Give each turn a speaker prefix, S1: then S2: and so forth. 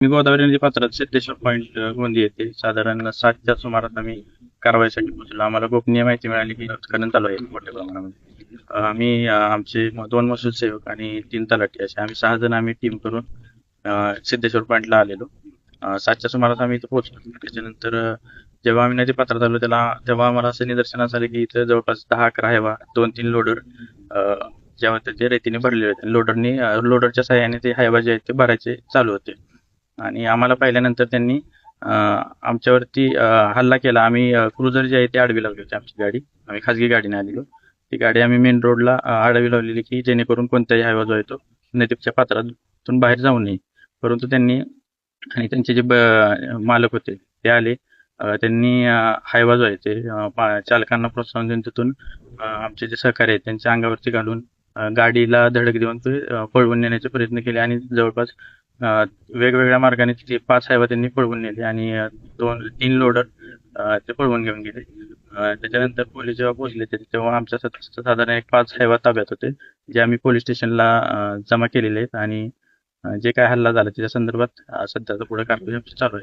S1: मी गोदावरी नदी पात्रात सिद्धेश्वर पॉईंट गोंदी येथे साधारण 7च्या सुमारास आम्ही कारवाईसाठी पोहोचलो. आम्हाला गोपनीय माहिती मिळाली की उत्खनन चालू आहे मोठ्या प्रमाणामध्ये. आम्ही आमचे 2 महसूल सेवक आणि 3 तलाठी असे आम्ही 6 जण आम्ही टीम करून सिद्धेश्वर पॉईंटला आलेलो. 7च्या सुमारास आम्ही इथं पोहोचलो. त्याच्यानंतर जेव्हा आम्ही नदी पात्रात आलो तेव्हा आम्हाला असं निदर्शनास आलं की इथं जवळपास 10-11 हायवा 2-3 लोडर जेव्हा ते रेतीने भरलेले होते. लोडरच्या सहाय्याने ते हायवा जे आहेत ते भरायचे चालू होते. आणि आम्हाला पाहिल्यानंतर त्यांनी आमच्यावरती हल्ला केला. आम्ही क्रुझर जे आहे ते आडवी लावली होती आमची गाडी. आम्ही खाजगी गाडीने आलेलो. ती गाडी आम्ही मेन रोडला आडवी लावलेली की जेणेकरून कोणताही हायवा जो आहे तो नदीच्या पात्रातून बाहेर जाऊ नये. परंतु त्यांनी आणि त्यांचे जे मालक होते ते आले. त्यांनी हायवा जो आहे ते चालकांना प्रोत्साहन देऊन तिथून आमचे जे सहकारी आहेत त्यांच्या अंगावरती घालून गाडीला धडक देऊन ते पळवून नेण्याचे प्रयत्न केले आणि जवळपास वेगवेगळ्या मार्गाने ते 5 हायवा त्यांनी पळवून नेले आणि 2-3 लोडर ते पळवून घेऊन गेले. त्याच्यानंतर पोलीस जेव्हा पोहोचले तेव्हा आमच्या साधारण एक 5 हायवा ताब्यात होते, जे आम्ही पोलीस स्टेशनला जमा केलेले आहेत आणि जे काय हल्ला झाला त्याच्या संदर्भात सध्या पुढे कारवाई आमची चालू आहे.